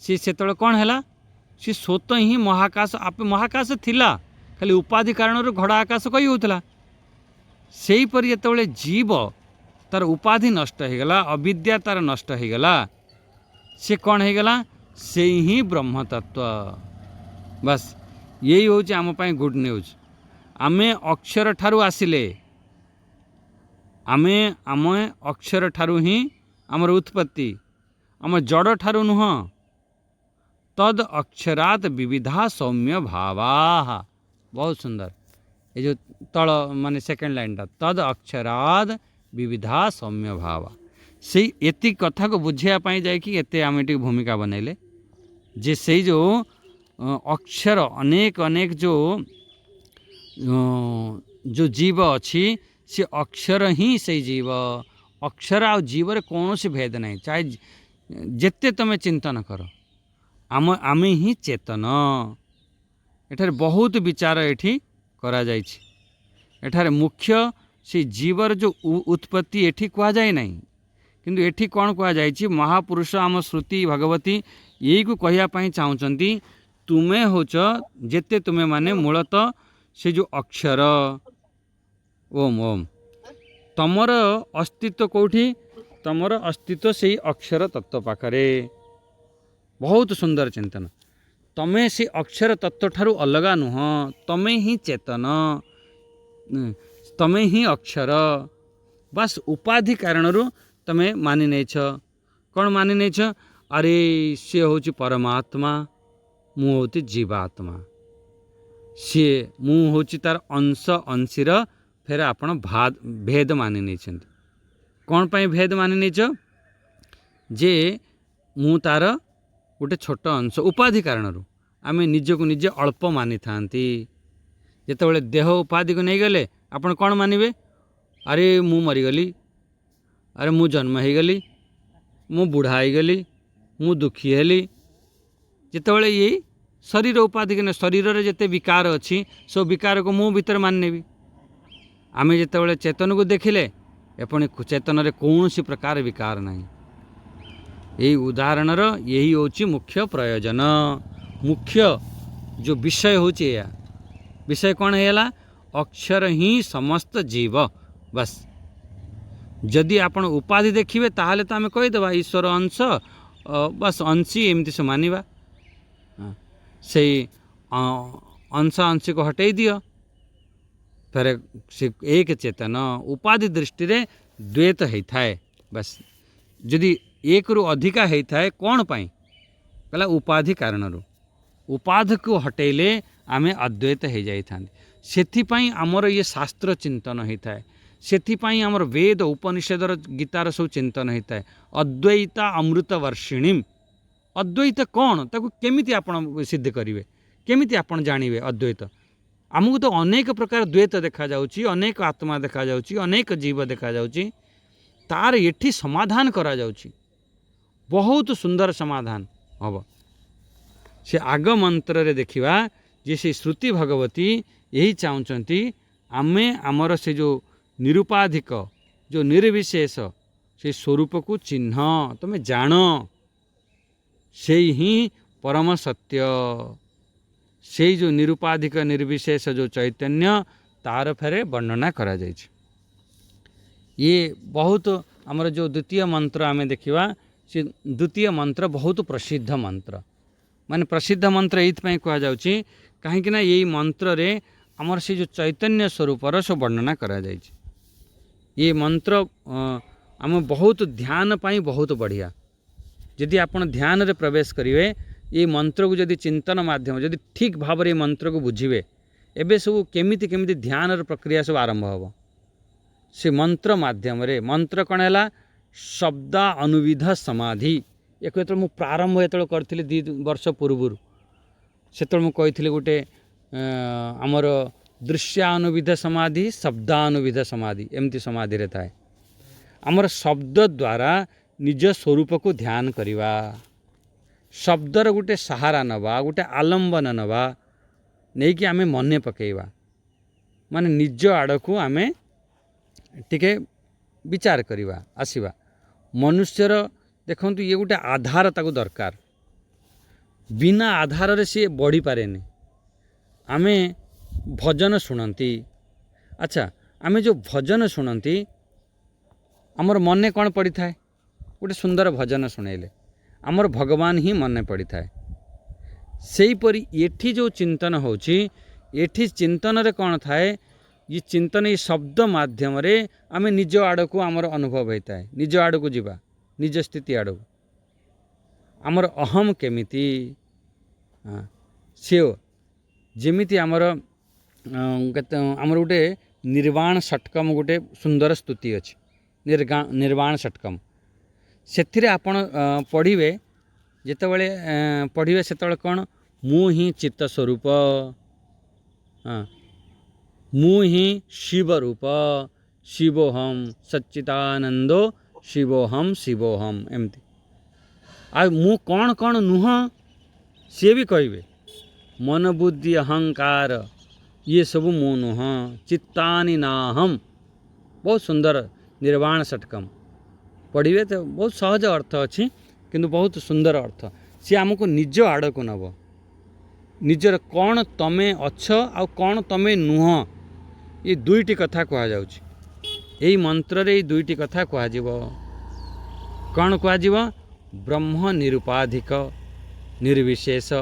ସେ ସେତେବେଳେ କ'ଣ ହେଲା? ସେ ସ୍ୱତଃ ହିଁ ମହାକାଶ ଥିଲା, ଖାଲି ଉପାଧି କାରଣରୁ ଘୋଡ଼ା ଆକାଶ କହି ହେଉଥିଲା। ସେହିପରି ଯେତେବେଳେ ଜୀବ ତାର ଉପାଧି ନଷ୍ଟ ହେଇଗଲା, ଅବିଦ୍ୟା ତାର ନଷ୍ଟ ହେଇଗଲା, ସେ କ'ଣ ହେଇଗଲା? ସେଇ ହିଁ ବ୍ରହ୍ମତତ୍ତ୍ୱ। ବାସ୍ ଏଇ ହେଉଛି ଆମ ପାଇଁ ଗୁଡ୍ ନ୍ୟୁଜ୍। ଆମେ ଅକ୍ଷର ଠାରୁ ଆସିଲେ, ଆମେ ଅକ୍ଷର ଠାରୁ ହିଁ ଆମର ଉତ୍ପତ୍ତି, ଆମ ଜଡ଼ ଠାରୁ ନୁହଁ। ତଦ୍ ଅକ୍ଷରାତ୍ ବିବିଧା ସୌମ୍ୟ ଭାବା। ବହୁତ ସୁନ୍ଦର। ଏ ଯେଉଁ ତଳ ମାନେ ସେକେଣ୍ଡ ଲାଇନ୍ଟା, ତଦ୍ ଅକ୍ଷରାତ୍ ବିବିଧା ସୌମ୍ୟ ଭାବା। ସେଇ ଏତିକି କଥାକୁ ବୁଝିବା ପାଇଁ ଯାଇକି ଏତେ ଆମେ ଟିକେ ଭୂମିକା ବନେଇଲେ ଯେ ସେଇ ଯେଉଁ अक्षर अनेक अनेक जो जीव अच्छी से अक्षर ही से जीव अक्षर आ जीव रे कौन से भेद नहीं चाहे जेते तुम चिंतन कर आम ही चेतन एठार बहुत विचार एठी करा जाइछि एठार मुख्य से जीवर जो उत्पत्ति एठी कहा जाए नहीं किंतु एठी कौन कहा जाइछि महापुरुष आम श्रुति भगवती यही को कहवाई चाहती तुम्हें होच जेते तुम्हें माने मूलतः से जो अक्षर ओम ओम तमर अस्तित्व कौटी तमर अस्तित्व से अक्षर तत्व पाखरे बहुत सुंदर चिंतन तमें से अक्षर तत्व ठारू अलगा नुह तमें ही चेतन तमें ही अक्षर बस उपाधि कारणरू तमें मानि नेछ कौन मानि नेछ अरे सी हूँ परमात्मा मु हूँ जीवात्मा सी मु हूँ तार अंश अंशीर फेर आपण भेद मानि नहीं कौन पाई भेद मानि नहीं जे मु तार गोटे छोट अंश उपाधि कारणरू आम निजक निजे अल्प मानि थांती जेतेबेले देह उपाधि को नहीं गले आपण कौन मानिबे अरे मु मरीगली अरे मु जन्म हो गली मु बुढ़ा हो गली मु दुखी हेली जितेबाला यही शरीर उपाधि के शरीर रे जिते विकार अच्छी सब विकार को मु भीतर माननेबी आम जितेबाला चेतन को देखिले एपण चेतन रे कौन सी प्रकार विकार नहीं यही उदाहरण यही होची मुख्य प्रयोजन मुख्य जो विषय होची या विषय कौन है अक्षर ही समस्त जीव बस जदि आपण उपाधि देखिए ताहले तो आम कहीदेवा ईश्वर अंश बस अंशी एमती से मानिबा से अंश अंशी को हटई दियो फिर से एक चेतन उपाधि दृष्टि रे द्वैत होता है बस जदि एक रु अधिका होता है कौन पाई कहला उपाधि कारणरू उपाधि को हटेले आमे अद्वैत हो जाई सेथिपाई आमर ये शास्त्र चिंतन होता है सेथिपाई आमर वेद उपनिषदर गीतार सब चिंतन होता है अद्वैता अमृत वर्षिणी अद्वैत कौन ताकू केमिति आपण सिद्ध करेंगे केमिति आपण जानिबे अद्वैत आमको तो अनेक प्रकार द्वैत देखा जाउची अनेक आत्मा देखा जाउची अनेक जीव देखा जाउची तार एठी समाधान करा जाउची बहुत सुंदर समाधान हम से आग मंत्र रे देखिवा जे से श्रुति भगवती यही चाहती आमे आमर से जो निरुपाधिक जो निर्विशेष से स्वरूप को चिन्ह तुम्हें जान से ही परम सत्य से जो निरुपाधिक निर्विशेष जो चैतन्य तार फेरे वर्णना करा जाइछ ये बहुत आमर जो द्वितीय मंत्र आमे देखिवा से द्वितीय मंत्र बहुत प्रसिद्ध मंत्र माने प्रसिद्ध मंत्र एइथपाई कहा जाउची कहीं ना यही मंत्र रे आमर से जो चैतन्य स्वरूपर सब वर्णना करा जाइछ ये मंत्र आम बहुत ध्यान पाई बहुत बढ़िया यदि आपण ध्यान रे प्रवेश करिवे ये मंत्र को जदि चिंतन माध्यम जदि ठीक भाव ये मंत्र को बुझिवे एबे सब केमिति केमिति ध्यान र प्रक्रिया सब आरंभ हो से मंत्र माध्यम रे मंत्र कौन है शब्द अनुविध समाधि एक मु प्रारंभ जो करी 2 वर्ष पूर्व से मुझे गोटे आमर दृश्यानुविध समाधि शब्दानुविध समाधि एमती समाधि रे थाए आमर शब्द द्वारा निज स्वरूप को ध्यान करवा शब्दर गोटे सहारा नवा गोटे आलंबन नवा नहीं कि आमे मने पकेवा माने निज आड़ को आमे टिके विचार करवा आसीबा मनुष्यर देखंतु ये गोटे आधार ताको दरकार बिना आधार रे सी बढ़ी पारे नहीं आमे भजन शुणती अच्छा आमे जो भजन शुणती आमर मने कौन पड़ी थाए गोटे सुंदर भजन शुणेले आमर भगवान ही मने पड़ी थाए सेही परी एठी जो चिंतन होची एठी चिंतन रे कौन थाए ये चिंतन ये शब्द माध्यम रे आमे निज आड़ को आमर अनुभव होता है निज आड़ को जीवा निज स्थिति आड़ को आमर अहम केमिति से जेमिति आमर आमर गोटे निर्वाण षटकम गोटे सुंदर स्तुति अच्छी निर्वाण षटकम से आपण पढ़िबे जितेबाला पढ़िबे सेतबेले कौन मु ही चित्त स्वरूप, हाँ मु ही शिव रूप, शिवोहम सच्चिदानंदो शिवोहम शिवोहम एमती। आ मु कौन कौन नुह सी भी कहे, मन बुद्धि अहंकार ये सब मु नुह, चित्तानि नाहम। बहुत सुंदर निर्वाण षटकम पढ़िए तो बहुत सहज अर्थ अच्छी, किंतु बहुत सुंदर अर्थ। सी आमको निज आड़ को नब, निजर कौन तमें अछ आ कौन तमें नुह, ये दुईटी कथा कह यही मंत्र रे दुईटी कथा कह कौन कह, ब्रह्म निरुपाधिक निर्विशेष।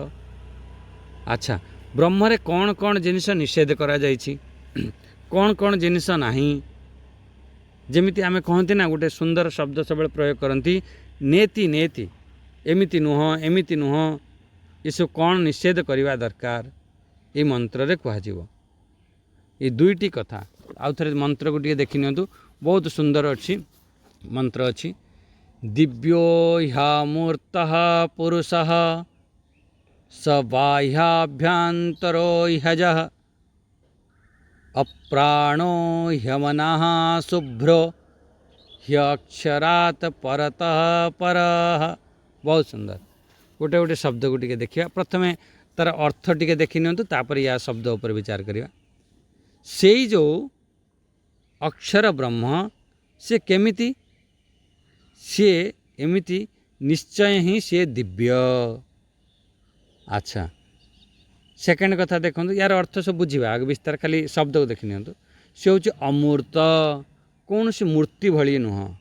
अच्छा ब्रह्म कौन कौन जिनिस निषेध करा जाइछि, कौन कौन जिनिस नाही। जमिति आमे कहते ना गोटे सुंदर शब्द सब प्रयोग करती, नेति नेति एमिति नुह एमिति नुह, ये सब कौन निषेध करवा दरकार ये मंत्र रे कह। ये दुईटी कथा आउ थे मंत्र को देखि नियंतु, बहुत सुंदर अच्छी मंत्र अच्छी। दिव्यो ह्यमूर्तः पुरुषः स बाह्याभ्यंतरो ह्यजः, अप्राणो ह्यमनः शुभ्रो ह्यक्षरात् परतः परः। बहुत सुंदर। गोटे गोटे शब्द को देखिए, प्रथमे तार अर्थ टिके देखि नियंतु, तापर या शब्द उपर विचार करिया। से जो अक्षर ब्रह्म से केमिति, सी एमिति निश्चय ही सी दिव्य। अच्छा सेकेंड कथा देखो, यार अर्थ सब बुझा आगे विस्तार, खाली शब्द को देखि नियंतु। सी हूँ अमूर्त, कौन सी मूर्ति भली नुह।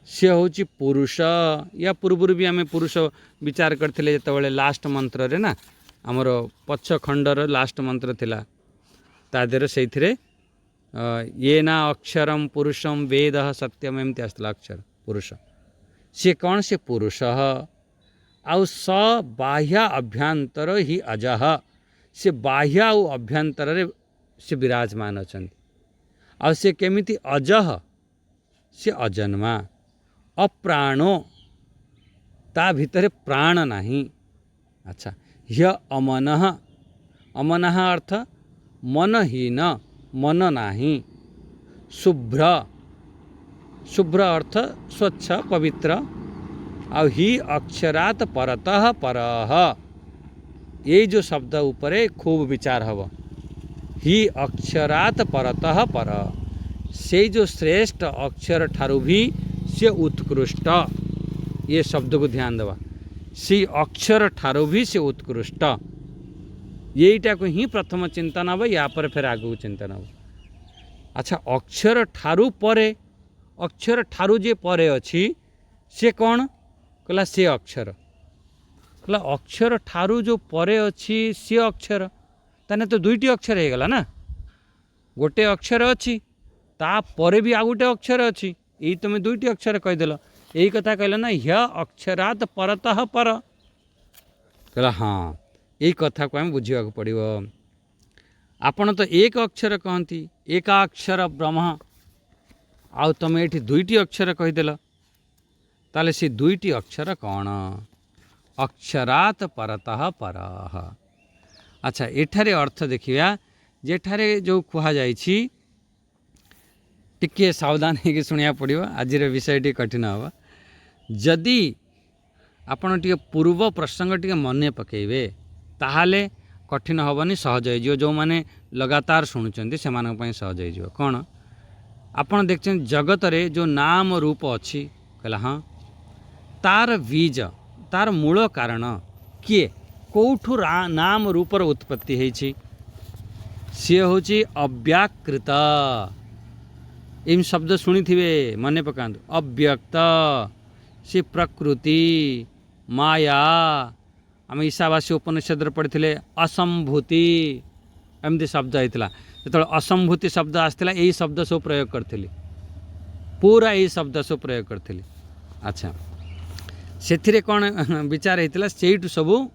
सी हूँ पुरुष, या पूर्व भी आम पुरुष विचार करते जो लास्ट मंत्र रे ना, आमर पछ खंडर लास्ट मंत्र थिला, तादेर से ये ना अक्षरम पुरुषम वेद सत्यम एमती आसला अक्षर पुरुष। सी कौन से पुरुष, आउ स बाह्य अभ्यंतर ही अजह, से बाह्य आउ अभ्यंतर रे से विराजमान अच्छा। आ से केमिति अजह, से अजन्मा, अप्राणो ता भितर प्राण नहीं। अच्छा ह्य अमनः, अमनः अर्थ मनहीन, मन नाही। शुभ्र, शुभ्र अर्थ स्वच्छ पवित्र, आ ही अक्षरात परतः परः। ये जो शब्द उपरे खूब विचार हब, ही अक्षरात परतः पर, से जो श्रेष्ठ अक्षर ठारू भी से उत्कृष्ट। ये शब्द को ध्यान देवा, से अक्षर ठारू भी से उत्कृष्ट। यहीटा को ही प्रथम चिंतन हम, या पर फिर आगू चिंतन हम। अच्छा अक्षर ठारू परे, अक्षर ठारू जे परे अच्छी से कौन कहला, से अक्षर कहला। अक्षर ठारू जो परे अच्छी सी अक्षर, ताने तो दुईटी अक्षर हो गला ना। गोटे अक्षर अच्छी ता परे भी आ गोटे अक्षर अच्छी, यही तुम दुईटी अक्षर कहीदेल। यही कथा कहल ना, ह्य अक्षरात परतः पर। कहला हाँ, यही कथा को आम बुझा पड़ो। आपण तो एक अक्षर कहती, एकाक्षर ब्रह्म, आउ तुम ये दुईटी अक्षर कहीदेल, ताले से दुईटी अक्षर कौन, अक्षरात परतः परः। अच्छा एठारे अर्थ देखिया, जेठारे जो कहा जाइछि टिके सावधान होकर शुणा पड़ो। आज विषय टी कठिन हम, जदि आपण टे पूर्व प्रसंग टे मन पकेबे ताहाले कठिन हेनी, सहज हो। जो मैंने लगातार शुणुंट से सहज हो। कौन आपड़ देखते जगत रे जो नाम रूप अच्छी, कहला हाँ, तार बीज तार मूल कारण किए, कौठु नाम रूपर उत्पत्ति होइछि, सी हूँ अव्याकृत। इन शब्द शुणी थे मन पका, अव्यक्त, सी प्रकृति माया। आम ईशावासी उपनिषद पढ़ी असंभूति एमती शब्द होता, जो असंभूति शब्द आसला यही शब्द सब प्रयोग करी, पूरा यही शब्द सब प्रयोग करी। अच्छा से कौन विचार होता, से सब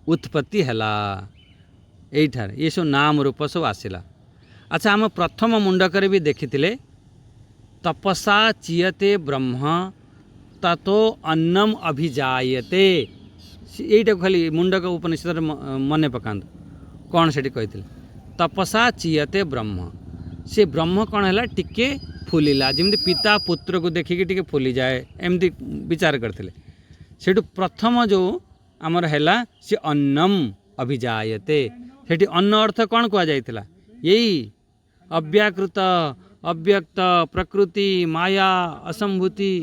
उत्पत्ति है यहीठार, ये सब नाम रूप सब आसला। अच्छा आम प्रथम मुंडक भी देखी तपसा चीयते ब्रह्म ततो अन्नम अभिजायते। यहीटा खाली मुंडक उपनिषद मन पका कौन से कही तपसा चीयते ब्रह्म से ब्रह्म कौन है टिके फुलिला जमी पिता पुत्र को देखिकी टिके फुली जाए एमती विचार करते सेठू प्रथम जो आमर है सी अन्नम अभिजायते सेठी अन्न अर्थ कौन कह जाइथिला यही अव्याकृत अव्यक्त प्रकृति माया असंभूति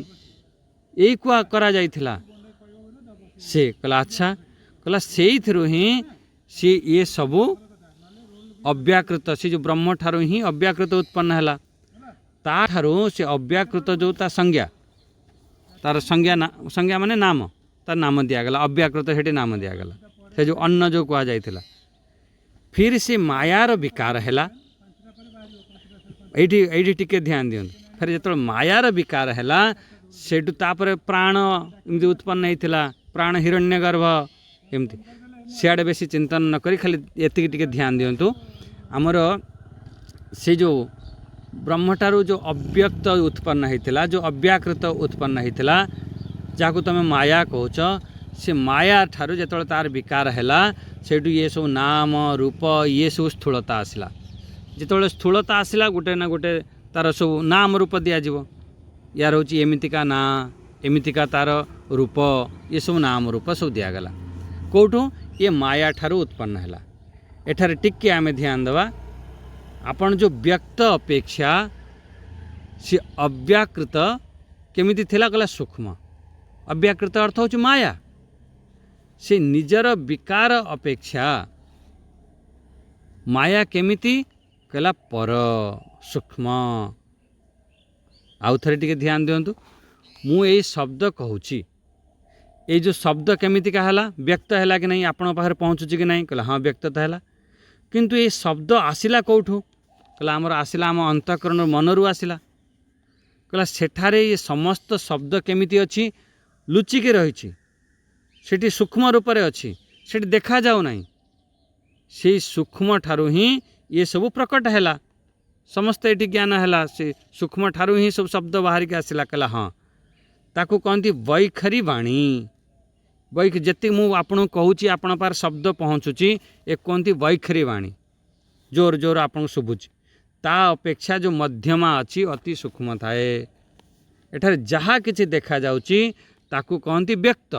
यही करा जाइथिला से कहला अच्छा कहला से ही सी ये सबू अव्याकृत से जो ब्रह्म ठारू ही अव्याकृत उत्पन्न है ता ठारू से अव्याकृत जो ता संज्ञा तार संज्ञा माने नाम तार नाम दिगला अव्याकृत से नाम दिगला से जो अन्न जो कह जाइथिला फिर से मायार विकार है ये टिके ध्यान दियंतु फिर जो मायार विकार है सेठू तापर प्राण एमती उत्पन्न होता प्राण हिरण्यगर्भ एमती सियाड़े बेसी चिंतन न करी खाली एतिक टिके ध्यान दियंतु आमर से जो ब्रह्मठारू जो अव्यक्त उत्पन्न होता जो अव्याकृत उत्पन्न होता जहाँ तुम माया कहच से माया ठारू जो तार विकार है सेठू ये सब नाम रूप ये सब स्थूलता आसला जो स्थूलता आसला गोटे ना गोटे तार सब नाम रूप दिज्व यार हूँ एमतीका ना एमतीका तार रूप ये सब नाम रूप सब दिगला कौटू ये माया ठारू उत्पन्न है एठारे टिके आम ध्यान देवा आपण जो व्यक्त अपेक्षा से अव्याकृत केमिति थिला कहला सूक्ष्म अव्याकृत अर्थ हूँ माया से निजर विकार अपेक्षा माया केमिति कहला पर सूक्ष्म आउ थे टिके ध्यान दियंतु मु ए शब्द कहूची ये जो शब्द केमिति का है व्यक्त है कि नहीं आपण पाखे पहुँचुची कि नहीं कहला हाँ व्यक्त तो है किंतु ये शब्द आसिला कौठू कहला आमर आसिला आम अंतःकरण मनरू आसिला कहला सेठारे ये समस्त शब्द केमिति अच्छी लुचिकी रही सेठी सूक्ष्म रूप से अच्छी सेठी देखा जाऊ नहीं से सूक्ष्म ठारू ही ये सब प्रकट है समस्त ये ज्ञान है से सूक्ष्म ठारू ही सब शब्द बाहर के आसला कहला हाँ ताकू कहती वैखरी वाणी जी मुझे आपको कहूँ आपण पार शब्द पहुँचुची एक कहती वैखरी वाणी जोर जोर आपको शुभुची ता अपेक्षा जो मध्यमा अच्छी अति सूक्ष्म थाए एठार जहाँ किसी देखा जाउची ताकू कहती व्यक्त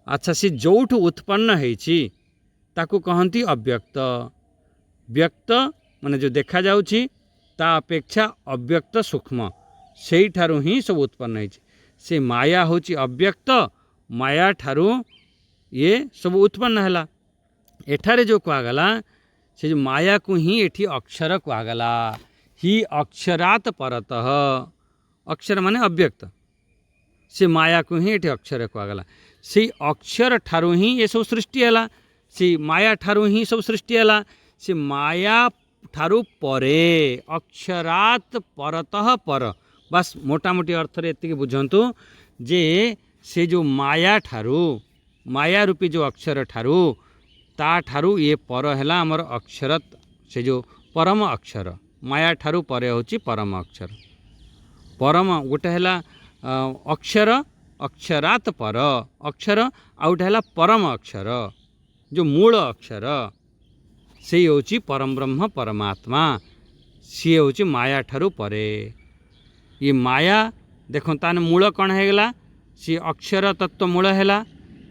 अच्छा सी जोठू उत्पन्न होईची ताकू कहती अव्यक्त व्यक्त माने जो देखा जाउची ता अपेक्षा अव्यक्त सूक्ष्म से ठारू ही सब उत्पन्न होईची से माया होची अव्यक्त माया ठारू ये सब उत्पन्न है एठारे जो कहगला से जो माया को ही एठी अक्षर कहगला ही अक्षरात परतः अक्षर माने अव्यक्त से माया को ही एठी अक्षर कहगला से अक्षर ठारू ही ये सब सृष्टि है से माया ठारू ही सब सृष्टि है से माया ठारू परे अक्षरात परतः पर बस मोटामोटी अर्थ रे एतिक बुझंतु जे से जो माया ठारू माया रूपी जो अक्षर ठारू ता ठारू ये पर है आमर अक्षर से जो परम अक्षर माया ठारू परे होची परम अक्षर परम गोटे है अक्षर अक्षरात पर अक्षर आउट है परम अक्षर जो मूल अक्षर से होची परम ब्रह्म परमात्मा सी होची माया ठारू परे ये माया देखो तान मूल कौन है गला सी अक्षर तत्व मूल है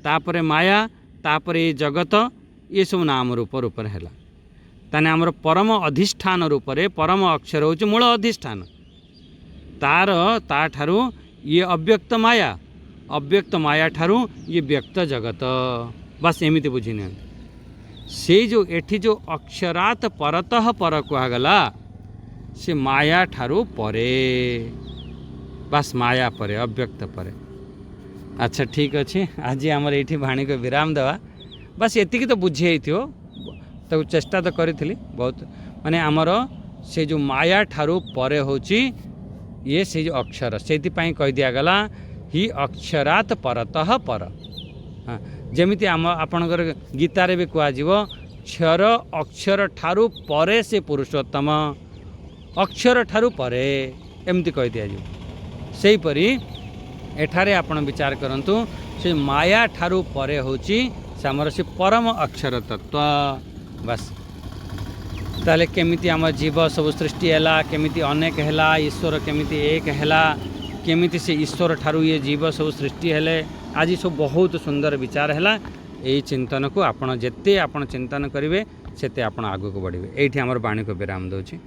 तापर माया तापर ये जगत ये सब नाम रूप रूप है ताने आमर परम अधिष्ठान रूप रे परम अक्षर होची मूल अधिष्ठान तार ता ठारू ये अव्यक्त माया ठारू ये व्यक्त जगत बस एमती बुझी नि से जो एठी जो अक्षरात परतः पर कहगला से माया ठारू परे बस माया परे अव्यक्त परे अच्छा ठीक अच्छे आज आमर ये भाणी को विराम देवा बस एतिक तो बुझे तो चेष्टा तो करी बहुत माने आमर से जो माया ठारू परे होची ये से जो अक्षर से कह दिगला ही अक्षरात परतः पर हाँ जमीती आम आपणकर गीतार भी कहुव क्षर अक्षर ठारू परे से पुरुषोत्तम अक्षर ठारू परे एमती कह दिया सेहीपरि एठारे आपण विचार करंतु से माया ठारू परे होची से आमर से परम अक्षर तत्व बस। ताले केमिति आम जीव सब सृष्टि है केमिति अनेक है ईश्वर केमिति एक है केमिति से ईश्वर ठारू ये जीव सब सृष्टि है आज सब बहुत सुंदर विचार है। यही चिंतन को आपड़ जिते आप चिंतन करेंगे सेते आप आगू को बढ़े। ये आमर बाणी को विराम दूची।